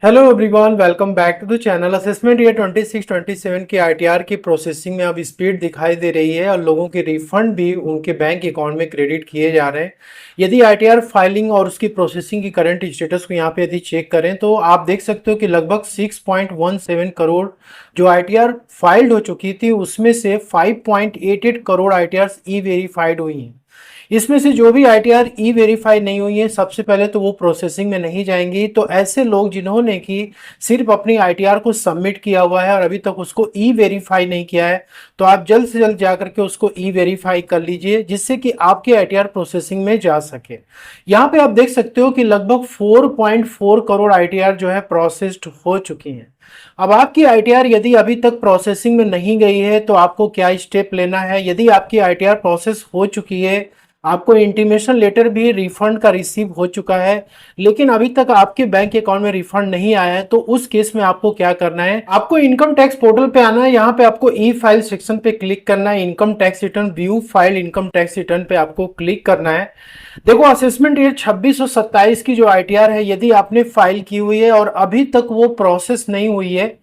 Hello everyone, welcome back to the channel. Assessment year 26-27 की ITR की processing में अब स्पीड दिखाई दे रही है और लोगों के रिफंड भी उनके बैंक अकाउंट में क्रेडिट किए जा रहे हैं। यदि आईटीआर फाइलिंग और उसकी प्रोसेसिंग की करंट स्टेटस को यहाँ पे यदि चेक करें तो आप देख सकते हो कि लगभग 6.17 करोड़ जो आईटीआर फाइल्ड हो चुकी थी उसमें से 5.88 करोड़ आईटीआर ई वेरीफाइड हुई हैं। इसमें से जो भी आईटीआर ई वेरीफाई नहीं हुई है सबसे पहले तो वो प्रोसेसिंग में नहीं जाएंगी। तो ऐसे लोग जिन्होंने कि सिर्फ अपनी आईटीआर को सबमिट किया हुआ है और अभी तक उसको ई वेरीफाई नहीं किया है तो आप जल्द से जल्द जाकर के उसको ई वेरीफाई कर लीजिए जिससे कि आपके आईटीआर प्रोसेसिंग में जा सके। यहाँ पे आप देख सकते हो कि लगभग 4.4 करोड़ आईटीआर जो है प्रोसेस्ड हो चुकी हैं। अब आपकी आईटीआर यदि अभी तक प्रोसेसिंग में नहीं गई है तो आपको क्या स्टेप लेना है। यदि आपकी आईटीआर प्रोसेस हो चुकी है, आपको इंटीमेशन लेटर भी रिफंड का रिसीव हो चुका है लेकिन अभी तक आपके बैंक अकाउंट में रिफंड नहीं आया है, तो उस केस में आपको क्या करना है, आपको इनकम टैक्स पोर्टल पे आना है। यहाँ पे आपको ई फाइल सेक्शन पे क्लिक करना है, income tax return view file income tax return पे आपको क्लिक करना है। देखो, असेसमेंट ईयर 26 और 27 की जो आईटीआर है यदि आपने फाइल की हुई है और अभी तक वो प्रोसेस नहीं हुई है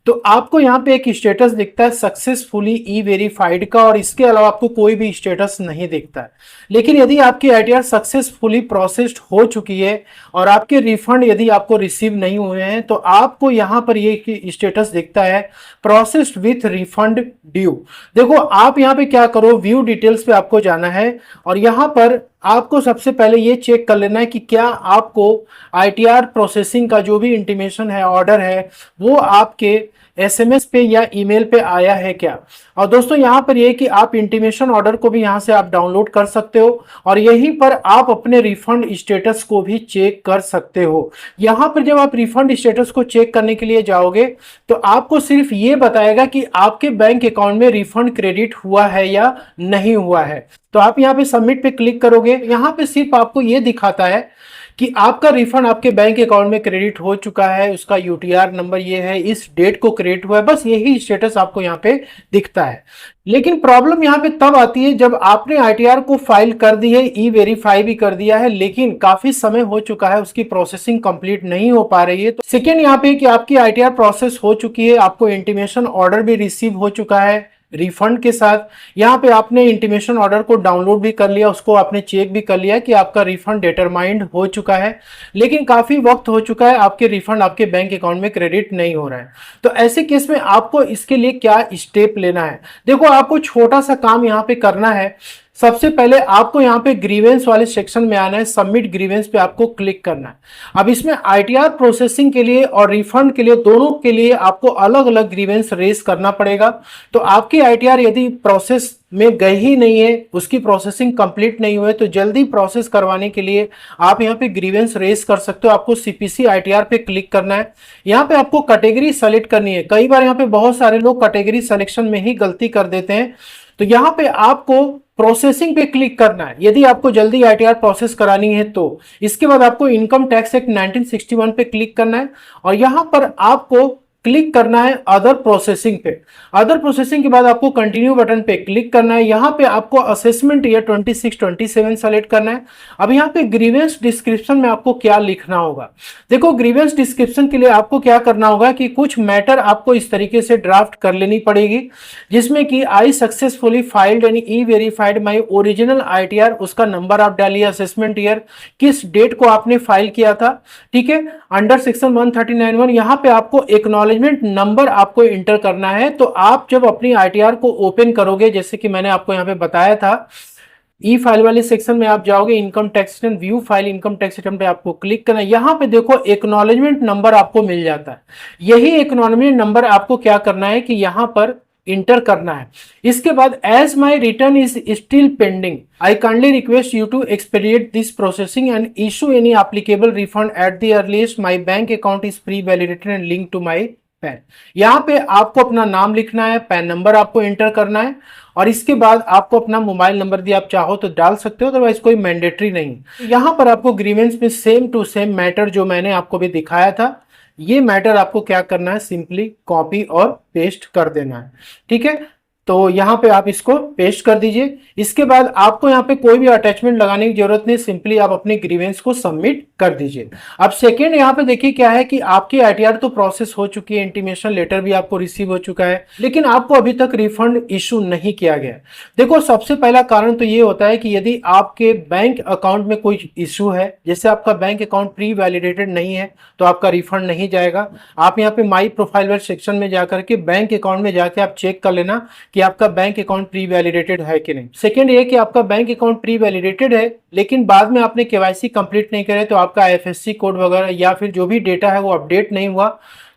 तो आपको यहाँ पे एक स्टेटस दिखता है सक्सेसफुली ई वेरीफाइड का, और इसके अलावा आपको कोई भी स्टेटस नहीं दिखता है। लेकिन यदि आपकी आईटीआर सक्सेसफुली प्रोसेस्ड हो चुकी है और आपके रिफंड यदि आपको रिसीव नहीं हुए हैं तो आपको यहाँ पर ये स्टेटस दिखता है प्रोसेस्ड विथ रिफंड ड्यू। देखो, आप यहाँ पे क्या करो, व्यू डिटेल्स पे आपको जाना है और यहाँ पर आपको सबसे पहले ये चेक कर लेना है कि क्या आपको आईटीआर प्रोसेसिंग का जो भी इंटीमेशन है, ऑर्डर है, वो आपके एसएमएस पे या ईमेल पे आया है क्या। और दोस्तों, यहाँ पर ये कि आप इंटीमेशन ऑर्डर को भी यहाँ से आप डाउनलोड कर सकते हो और यहीं पर आप अपने रिफंड स्टेटस को भी चेक कर सकते हो। यहाँ पर जब आप रिफंड स्टेटस को चेक करने के लिए जाओगे तो आपको सिर्फ ये बताएगा कि आपके बैंक अकाउंट में रिफंड क्रेडिट हुआ है या नहीं हुआ है। तो आप यहाँ पे सबमिट पे क्लिक करोगे, यहाँ पे सिर्फ आपको ये दिखाता है कि आपका रिफंड आपके बैंक अकाउंट में क्रेडिट हो चुका है, उसका यूटीआर नंबर ये है, इस डेट को क्रेडिट हुआ है, बस यही स्टेटस आपको यहाँ पे दिखता है। लेकिन प्रॉब्लम यहाँ पे तब आती है जब आपने आईटीआर को फाइल कर दी है, ई वेरीफाई भी कर दिया है, लेकिन काफी समय हो चुका है, उसकी प्रोसेसिंग कंप्लीट नहीं हो पा रही है। तो सेकेंड यहाँ पे कि आपकी आईटीआर प्रोसेस हो चुकी है, आपको इंटीमेशन ऑर्डर भी रिसीव हो चुका है रिफंड के साथ। यहाँ पे आपने इंटीमेशन ऑर्डर को डाउनलोड भी कर लिया, उसको आपने चेक भी कर लिया कि आपका रिफंड डिटरमाइंड हो चुका है, लेकिन काफी वक्त हो चुका है, आपके रिफंड आपके बैंक अकाउंट में क्रेडिट नहीं हो रहा है। तो ऐसे केस में आपको इसके लिए क्या स्टेप लेना है। देखो, आपको छोटा सा काम यहाँ पे करना है। सबसे पहले आपको यहाँ पे ग्रीवेंस वाले सेक्शन में आना है, सबमिट ग्रीवेंस पे आपको क्लिक करना है। अब इसमें आईटीआर प्रोसेसिंग के लिए और रिफंड के लिए, दोनों के लिए आपको अलग अलग ग्रीवेंस रेज करना पड़ेगा। तो आपकी आईटीआर यदि प्रोसेस में गई ही नहीं है, उसकी प्रोसेसिंग कंप्लीट नहीं हुई, तो जल्दी प्रोसेस करवाने के लिए आप यहाँ पे ग्रीवेंस रेज कर सकते हो। आपको सीपीसी आईटीआर पे क्लिक करना है, यहाँ पे आपको कैटेगरी सेलेक्ट करनी है। कई बार यहाँ पे बहुत सारे लोग कैटेगरी सिलेक्शन में ही गलती कर देते हैं, तो यहाँ पे आपको प्रोसेसिंग पे क्लिक करना है यदि आपको जल्दी आईटीआर प्रोसेस करानी है तो। इसके बाद आपको इनकम टैक्स एक्ट 1961 पे क्लिक करना है और यहां पर आपको क्लिक करना है अदर प्रोसेसिंग पे। अदर प्रोसेसिंग के बाद आपको कंटिन्यू बटन पे क्लिक करना है। यहां पे आपको असेसमेंट ईयर 26-27 सेलेक्ट करना है। अब यहां पे ग्रीवेंस डिस्क्रिप्शन में आपको क्या लिखना होगा। देखो, ग्रीवेंस डिस्क्रिप्शन के लिए आपको क्या करना होगा कि कुछ मैटर आपको इस तरीके से ड्राफ्ट कर लेनी पड़ेगी, जिसमें कि I successfully filed and e verified my original ITR, उसका नंबर आप डालिए, असेसमेंट ईयर, किस डेट को आपने फाइल किया था, ठीक है, अंडर सेक्शन 139(1). यहाँ पे आपको एक्नॉलेजमेंट नंबर आपको इंटर करना है। तो आप जब अपनी आईटीआर को ओपन करोगे, जैसे कि मैंने आपको यहाँ पे बताया था, ई फाइल वाले सेक्शन में आप जाओगे, income tax return view file income tax return पे आपको क्लिक करना है। यहाँ पे देखो एक्नॉलेजमेंट नंबर आपको मिल जाता है। यही एक्नॉलेजमेंट नंबर आपको क्या करना है कि यहाँ पर इंटर करना है। इसके बाद as my return is still pending, I kindly request you to expedite this processing and issue any applicable refund at the earliest, my bank account is pre validated and link to my PAN. यहाँ पे आपको अपना नाम लिखना है, pan number आपको enter करना है और इसके बाद आपको अपना मोबाइल नंबर दिया, आप चाहो तो डाल सकते हो, अदरवाइज कोई मैंडेटरी नहीं। यहाँ पर आपको ग्रीवेंस में सेम टू सेम मैटर जो मैंने आपको भी दिखाया था, ये मैटर आपको क्या करना है, सिंपली कॉपी और पेस्ट कर देना है, ठीक है। तो यहाँ पे आप इसको पेस्ट कर दीजिए। इसके बाद आपको यहाँ पे कोई भी अटैचमेंट लगाने की जरूरत नहीं, सिंपली आप अपने ग्रीवेंस को सबमिट कर दीजिए। अब सेकेंड यहाँ पे देखिए क्या है कि आपकी आईटीआर तो प्रोसेस हो चुकी है, इंटीमेशन लेटर भी आपको रिसीव हो चुका है, लेकिन आपको अभी तक रिफंड इशू नहीं किया गया। देखो सबसे पहला कारण तो ये होता है कि यदि आपके बैंक अकाउंट में कोई इशू है, जैसे आपका बैंक अकाउंट प्री वैलिडेटेड नहीं है, तो आपका रिफंड नहीं जाएगा। आप यहाँ पे माई प्रोफाइल वाले सेक्शन में जाकर के बैंक अकाउंट में जाके आप चेक कर लेना कि आपका बैंक अकाउंट प्री वैलिडेटेड है कि नहीं। सेकंड ये कि आपका बैंक अकाउंट प्री वैलिडेटेड है लेकिन बाद में आपने केवाईसी कंप्लीट नहीं करे, तो आपका आईएफएससी कोड वगैरह या फिर जो भी डेटा है वो अपडेट नहीं हुआ,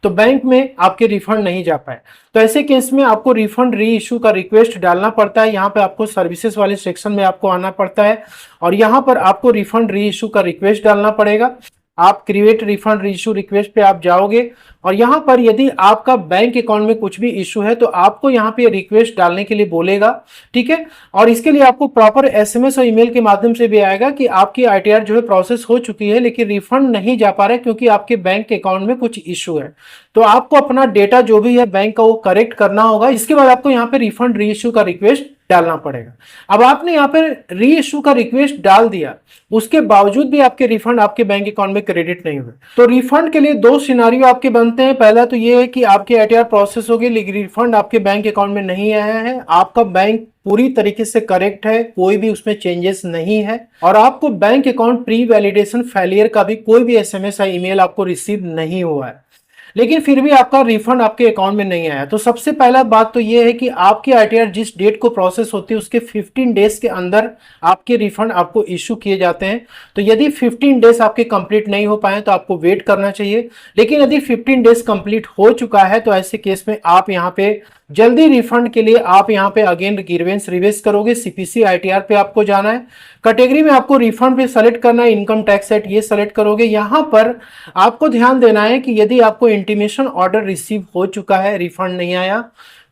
तो बैंक में आपके रिफंड नहीं जा पाए। तो ऐसे केस में आपको रिफंड री इशू का रिक्वेस्ट डालना पड़ता है। यहाँ पे आपको सर्विसेज वाले सेक्शन में आपको आना पड़ता है और यहाँ पर आपको रिफंड री इशू का रिक्वेस्ट डालना पड़ेगा। आप क्रिएट रिफंड री इशू रिक्वेस्ट पे आप जाओगे और यहाँ पर यदि आपका बैंक अकाउंट में कुछ भी इशू है तो आपको यहाँ पे रिक्वेस्ट डालने के लिए बोलेगा, ठीक है। और इसके लिए आपको प्रॉपर एसएमएस और ईमेल के माध्यम से भी आएगा कि आपकी आईटीआर जो है प्रोसेस हो चुकी है लेकिन रिफंड नहीं जा पा रहा है क्योंकि आपके बैंक अकाउंट में कुछ इशू है। तो आपको अपना डेटा जो भी है बैंक का वो करेक्ट करना होगा। इसके बाद आपको यहाँ पे रिफंड री इशू का रिक्वेस्ट डालना पड़ेगा। अब आपने यहाँ पे री इशू का रिक्वेस्ट डाल दिया, उसके बावजूद भी आपके रिफंड आपके बैंक अकाउंट में क्रेडिट नहीं हुए, तो रिफंड के लिए दो सिनारियो आपके बनते हैं। पहला तो ये है कि आपकी आईटीआर प्रोसेस होगी लेकिन रिफंड आपके बैंक अकाउंट में नहीं आया है, आपका बैंक पूरी तरीके से करेक्ट है, कोई भी उसमें चेंजेस नहीं है और आपको bank account pre validation failure का भी कोई भी एसएमएस या ईमेल आपको रिसीव नहीं हुआ है, लेकिन फिर भी आपका रिफंड आपके अकाउंट में नहीं आया। तो सबसे पहला बात तो ये है कि आपकी आईटीआर जिस डेट को प्रोसेस होती है उसके 15 डेज के अंदर आपके रिफंड आपको इशू किए जाते हैं। तो यदि 15 डेज आपके कंप्लीट नहीं हो पाए तो आपको वेट करना चाहिए, लेकिन यदि 15 डेज कंप्लीट हो चुका है तो ऐसे केस में आप यहाँ पे जल्दी रिफंड के लिए आप यहाँ पे अगेन ग्रीवेंस रिवेस करोगे, सीपीसी आईटीआर पे आपको जाना है, कैटेगरी में आपको रिफंड पे सेलेक्ट करना है, इनकम टैक्स एक्ट ये सेलेक्ट करोगे। यहाँ पर आपको ध्यान देना है कि यदि आपको इंटीमेशन ऑर्डर रिसीव हो चुका है, रिफंड नहीं आया,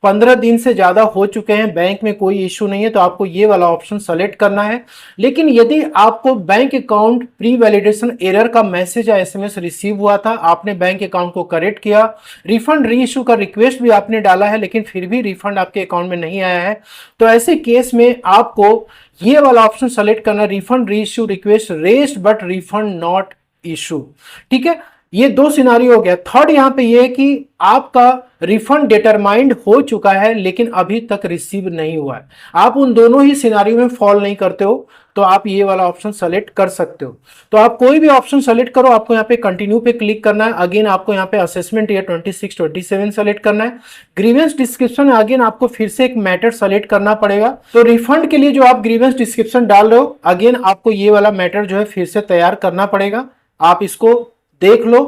15 दिन से ज्यादा हो चुके हैं, बैंक में कोई इशू नहीं है, तो आपको ये वाला ऑप्शन सेलेक्ट करना है। लेकिन यदि आपको bank account pre validation error का मैसेज या एसएमएस रिसीव हुआ था, आपने बैंक अकाउंट को करेक्ट किया, रिफंड री इशू का रिक्वेस्ट भी आपने डाला है लेकिन फिर भी रिफंड आपके अकाउंट में नहीं आया है, तो ऐसे केस में आपको ये वाला ऑप्शन सेलेक्ट करना, रिफंड री issue request raised but refund not issue, ठीक है। ये दो सिनारियो हो गया। थर्ड यहाँ पे ये है कि आपका रिफंड डिटरमाइंड हो चुका है लेकिन अभी तक रिसीव नहीं हुआ है, आप उन दोनों ही सिनारियो में फॉल नहीं करते हो तो आप ये वाला ऑप्शन सेलेक्ट कर सकते हो। तो आप कोई भी ऑप्शन सेलेक्ट करो, आपको यहाँ पे कंटिन्यू पे क्लिक करना है। अगेन आपको यहाँ पे असेसमेंट ईयर 26-27 सेलेक्ट करना है। ग्रीवेंस डिस्क्रिप्शन अगेन आपको फिर से एक मैटर सेलेक्ट करना पड़ेगा। तो रिफंड के लिए जो आप ग्रीवेंस डिस्क्रिप्शन डाल रहे हो अगेन आपको ये वाला मैटर जो है फिर से तैयार करना पड़ेगा। आप इसको देख लो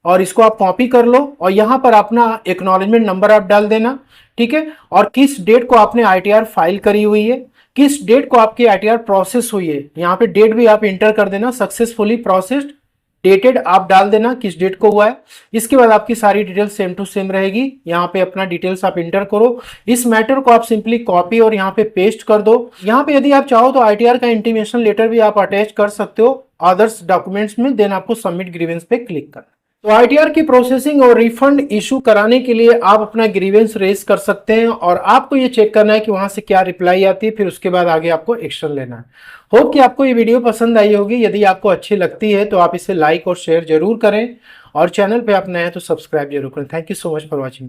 और इसको आप कॉपी कर लो और यहाँ पर अपना एक्नॉलेजमेंट नंबर आप डाल देना, ठीक है। और किस डेट को आपने आईटीआर फाइल करी हुई है, किस डेट को आपकी आईटीआर प्रोसेस हुई है, यहाँ पे डेट भी आप इंटर कर देना, सक्सेसफुली प्रोसेस्ड डेटेड आप डाल देना किस डेट को हुआ है। इसके बाद आपकी सारी डिटेल सेम टू सेम रहेगी, यहाँ पे अपना डिटेल्स आप इंटर करो। इस मैटर को आप सिंपली कॉपी और यहाँ पे पेस्ट कर दो। यहाँ पे यदि आप चाहो तो आईटीआर का इंटीमेशन लेटर भी आप अटैच कर सकते हो अदर्स डॉक्यूमेंट्स में, देन आपको सबमिट ग्रीवेंस पे क्लिक करना। तो आईटीआर की प्रोसेसिंग और रिफंड इशू कराने के लिए आप अपना ग्रीवेंस रेज कर सकते हैं और आपको ये चेक करना है कि वहां से क्या रिप्लाई आती है, फिर उसके बाद आगे आपको एक्शन लेना है। होप कि आपको ये वीडियो पसंद आई होगी। यदि आपको अच्छी लगती है तो आप इसे लाइक और शेयर जरूर करें और चैनल पे आप नए हैं तो सब्सक्राइब जरूर करें। Thank you so much for watching.